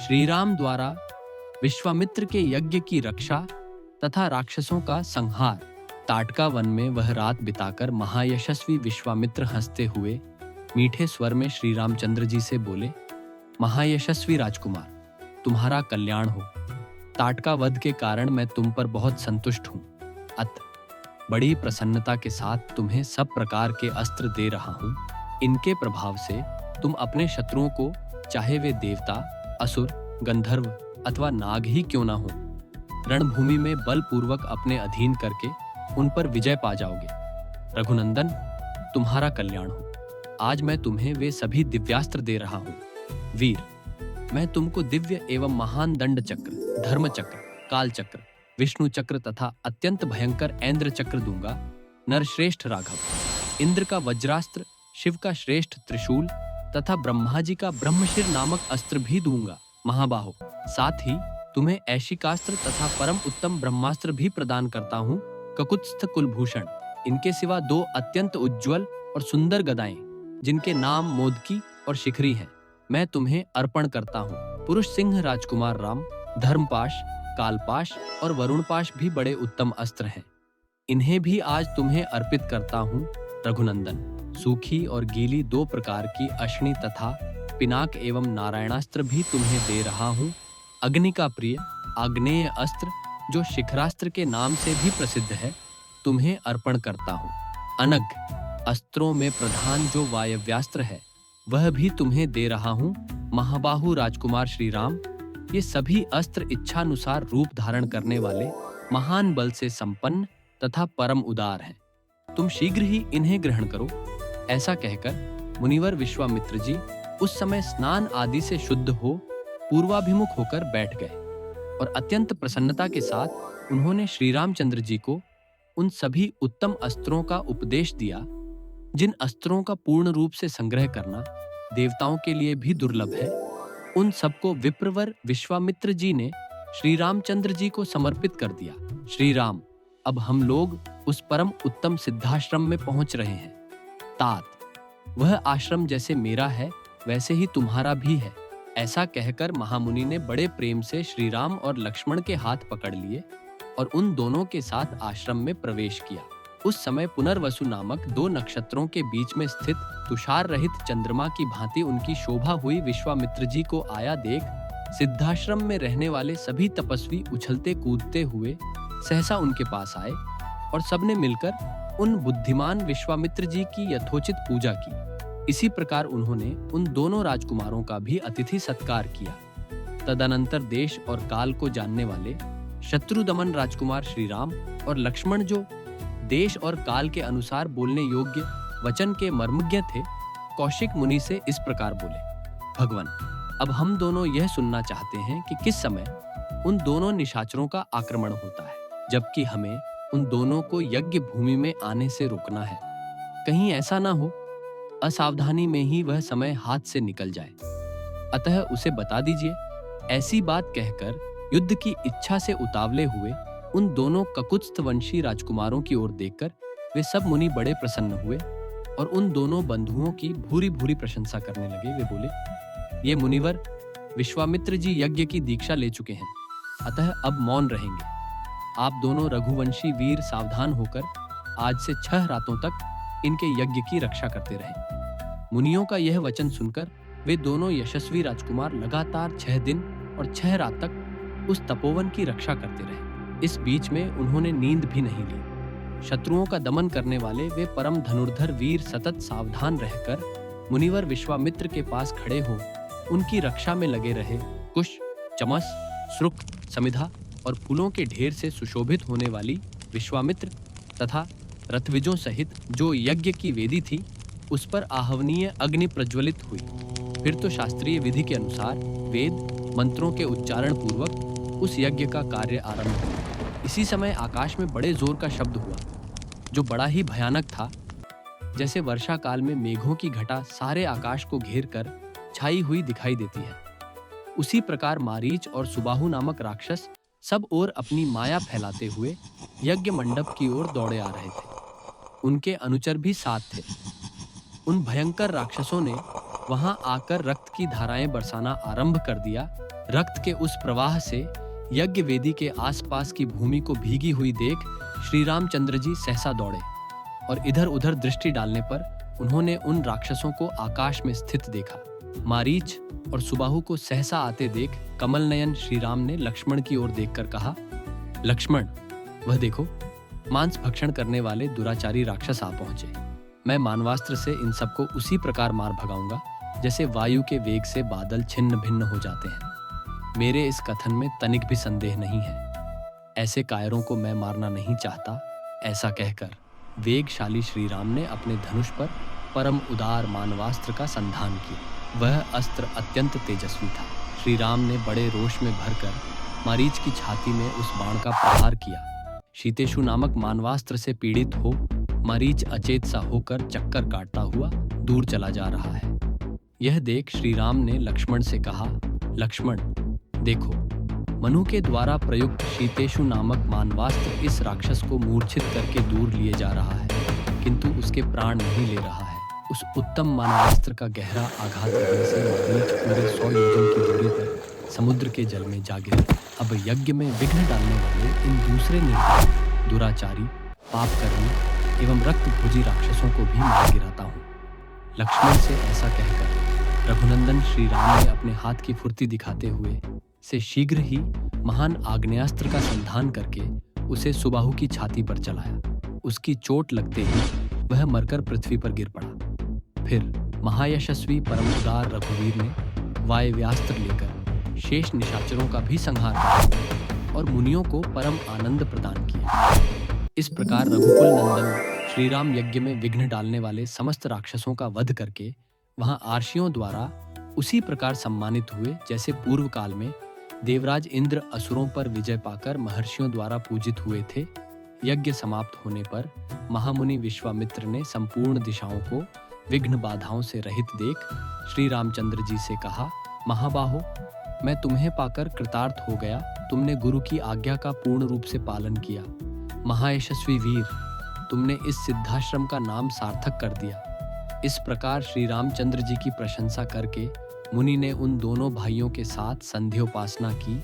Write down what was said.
श्री राम द्वारा विश्वामित्र के यज्ञ की रक्षा तथा राक्षसों का संहार। ताटका वन में वह रात बिताकर महायशस्वी विश्वामित्र हंसते हुए मीठे स्वर में श्री रामचंद्र जी से बोले, महायशस्वी राजकुमार, तुम्हारा कल्याण हो। ताटका वध के कारण मैं तुम पर बहुत संतुष्ट हूँ। अतः बड़ी प्रसन्नता के साथ तुम्हें सब प्रकार के अस्त्र दे रहा हूँ। इनके प्रभाव से तुम अपने शत्रुओं को, चाहे वे देवता, असुर, गंधर्व अथवा नाग ही क्यों ना हो, रणभूमि में बलपूर्वक अपने अधीन करके उन पर विजय पा जाओगे। रघुनंदन, तुम्हारा कल्याण हो। आज मैं तुम्हें वे सभी दिव्यास्त्र दे रहा हूँ। वीर, मैं तुमको दिव्य एवं महान दंड चक्र, धर्म चक्र, काल चक्र, विष्णु चक्र तथा अत्यंत भयंकर ऐन्द्र चक्र दूंगा। नरश्रेष्ठ राघव, इंद्र का वज्रास्त्र, शिव का श्रेष्ठ त्रिशूल तथा ब्रह्मा जी का ब्रह्मशिर नामक अस्त्र भी दूंगा। महाबाहो, साथ ही तुम्हें ऐशिकास्त्र तथा परम उत्तम ब्रह्मास्त्र भी प्रदान करता हूँ। ककुत्स्थ कुलभूषण, इनके सिवा 2 अत्यंत उज्ज्वल और सुंदर गदाएं, जिनके नाम मोदकी और शिखरी हैं, मैं तुम्हें अर्पण करता हूँ। पुरुष सिंह राजकुमार राम, धर्मपाश, कालपाश और वरुणपाश भी बड़े उत्तम अस्त्र हैं। इन्हें भी आज तुम्हें अर्पित करता हूँ। रघुनंदन, सूखी और गीली 2 प्रकार की अश्नि तथा पिनाक एवं नारायणास्त्र भी तुम्हें दे रहा हूँ। अग्नि का प्रिय आग्नेय अस्त्र, जो शिखरास्त्र के नाम से भी प्रसिद्ध है, तुम्हें अर्पण करता हूँ। अनग, अस्त्रों में प्रधान जो वायव्यास्त्र है, वह भी तुम्हें दे रहा हूँ। महाबाहु राजकुमार श्री राम, ये सभी अस्त्र इच्छानुसार रूप धारण करने वाले, महान बल से संपन्न तथा परम उदार हैं। तुम शीघ्र ही इन्हें ग्रहण करो। ऐसा कहकर मुनिवर विश्वामित्र जी उस समय स्नान आदि से शुद्ध हो पूर्वाभिमुख होकर बैठ गए और अत्यंत प्रसन्नता के साथ उन्होंने श्री रामचंद्र जी को उन सभी उत्तम अस्त्रों का उपदेश दिया, जिन अस्त्रों का पूर्ण रूप से संग्रह करना देवताओं के लिए भी दुर्लभ है। उन सबको विप्रवर विश्वामित्र जी ने श्री रामचंद्र जी को समर्पित कर दिया। श्री राम, अब हम लोग उस परम उत्तम सिद्धाश्रम में पहुंच रहे हैं। तात, वह आश्रम जैसे मेरा है वैसे ही तुम्हारा भी है। ऐसा कहकर महामुनि ने बड़े प्रेम से श्री राम और लक्ष्मण के हाथ पकड़ लिए और उन दोनों के साथ आश्रम में प्रवेश किया। उस समय पुनर्वसु नामक 2 नक्षत्रों के बीच में स्थित तुषार रहित चंद्रमा की भांति उनकी शोभा हुई विश्वामित्र जी को आया देख सिद्धाश्रम में रहने वाले सभी तपस्वी उछलते कूदते हुए सहसा उनके पास आए और सबने मिलकर उन बुद्धिमान विश्वामित्र जी की यथोचित पूजा की। इसी प्रकार उन्होंने उन दोनों राजकुमारों का भी अतिथि सत्कार किया। तदनंतर देश और काल को जानने वाले शत्रुदमन राजकुमार श्री राम और लक्ष्मण, जो देश और काल के अनुसार बोलने योग्य वचन के मर्मज्ञ थे, कौशिक मुनि से इस प्रकार बोले, भगवान, अब हम दोनों यह सुनना चाहते हैं कि किस समय उन दोनों निशाचरों का आक्रमण होता है, जबकि हमें उन दोनों को यज्ञ भूमि में आने से रोकना है। कहीं ऐसा ना हो असावधानी में ही वह समय हाथ से निकल जाए, अतः उसे बता दीजिए। ऐसी बात कहकर युद्ध की इच्छा से उतावले हुए उन दोनों ककुत्स्थवंशी राजकुमारों की ओर देखकर वे सब मुनि बड़े प्रसन्न हुए और उन दोनों बंधुओं की भूरी भूरी प्रशंसा करने लगे। वे बोले, ये मुनिवर विश्वामित्र जी यज्ञ की दीक्षा ले चुके हैं, अतः अब मौन रहेंगे। आप दोनों रघुवंशी वीर सावधान होकर आज से 6 रातों तक इनके यज्ञ की रक्षा करते रहे। मुनियों का यह वचन सुनकर वे दोनों यशस्वी राजकुमार लगातार 6 दिन और 6 रात तक उस तपोवन की रक्षा करते रहे। इस बीच में उन्होंने नींद भी नहीं ली। शत्रुओं का दमन करने वाले वे परम धनुर्धर वीर सतत सावधान रहकर मुनिवर विश्वामित्र के पास खड़े हो उनकी रक्षा में लगे रहे। कुश, चमस, श्रुक, समिधा और फूलों के ढेर से सुशोभित होने वाली विश्वामित्र तथा रथविजों सहित जो यज्ञ की वेदी थी, उस पर आहवनीय अग्नि प्रज्वलित हुई। फिर तो शास्त्रीय विधि के अनुसार वेद मंत्रों के उच्चारण पूर्वक उस यज्ञ का कार्य आरंभ हुआ। इसी समय आकाश में बड़े जोर का शब्द हुआ, जो बड़ा ही भयानक था, जैसे वर्षा काल में मेघों की घटा सारे आकाश को घेर कर छाई हुई दिखाई देती है। उसी प्रकार मारीच और सुबाहु नामक राक्षस सब ओर अपनी माया फैलाते हुए यज्ञ मंडप की ओर दौड़े आ रहे थे। उनके अनुचर भी साथ थे। उन भयंकर राक्षसों ने वहां आकर रक्त की धाराएं बरसाना आरंभ कर दिया। रक्त के उस प्रवाह से यज्ञ वेदी के आसपास की भूमि को भीगी हुई देख श्री रामचंद्र जी सहसा दौड़े और इधर उधर दृष्टि डालने पर उन्होंने उन राक्षसों को आकाश में स्थित देखा। मारीच और सुबाहु को सहसा आते देख कमल नयन श्री राम ने लक्ष्मण की ओर देखकर कहा, लक्ष्मण, वह देखो, मांस भक्षण करने वाले दुराचारी राक्षस आ पहुंचे। मैं मानवास्त्र से इन सबको उसी प्रकार मार भगाऊंगा जैसे वायु के वेग से बादल छिन्न भिन्न हो जाते हैं। मेरे इस कथन में तनिक भी संदेह नहीं है। ऐसे कायरों को मैं मारना नहीं चाहता। ऐसा कहकर वेगशाली श्री राम ने अपने धनुष पर परम उदार मानवास्त्र का संधान किया। वह अस्त्र अत्यंत तेजस्वी था। श्री राम ने बड़े रोष में भरकर मारीच की छाती में उस बाण का प्रहार किया। शीतेशु नामक मानवास्त्र से पीड़ित हो मारीच अचेत सा होकर चक्कर काटता हुआ दूर चला जा रहा है। यह देख श्री राम ने लक्ष्मण से कहा, लक्ष्मण, देखो, मनु के द्वारा प्रयुक्त शीतेशु नामक मानवास्त्र इस राक्षस को मूर्छित करके दूर लिए जा रहा है, किंतु उसके प्राण नहीं ले रहा है। उस उत्तम मानवास्त्र का गहरा आघात लगने से मारीच पूरे 100 योजन की दूरी पर समुद्र के जल में जा गिरा। अब यज्ञ में विघ्न डालने वाले इन दूसरे निर्दयी, दुराचारी, पापकर्मी एवं रक्तभोजी राक्षसों को भी मार गिराता हूँ। लक्ष्मण से ऐसा कहकर रघुनंदन श्री राम ने अपने हाथ की फुर्ती दिखाते हुए से शीघ्र ही महान आग्नेयास्त्र का संधान करके उसे सुबाहु की छाती पर चलाया। उसकी चोट लगते ही वह मरकर पृथ्वी पर गिर पड़ा। फिर महायशस्वी परम उदार रघुवीर ने वायव्यास्त्र लेकर शेष निशाचरों का भी संहार किया और मुनियों को परम आनंद प्रदान किया। इस प्रकार रघुकुल नंदन श्री राम यज्ञ में विघ्न डालने वाले समस्त राक्षसों का वध करके वहां आर्षियों द्वारा उसी प्रकार सम्मानित हुए जैसे पूर्व काल में देवराज इंद्र असुरों पर विजय पाकर महर्षियों द्वारा पूजित हुए थे। यज्ञ समाप्त होने पर महामुनि विश्वामित्र ने संपूर्ण दिशाओं को विघ्न बाधाओं से रहित देख श्री रामचंद्र जी से कहा, महाबाहो, मैं तुम्हें पाकर कृतार्थ हो गया। तुमने गुरु की आज्ञा का पूर्ण रूप से पालन किया। महायशस्वी वीर, तुमने इस सिद्धाश्रम का नाम सार्थक कर दिया। इस प्रकार श्री रामचंद्र जी की प्रशंसा करके मुनि ने उन दोनों भाइयों के साथ संध्योपासना की।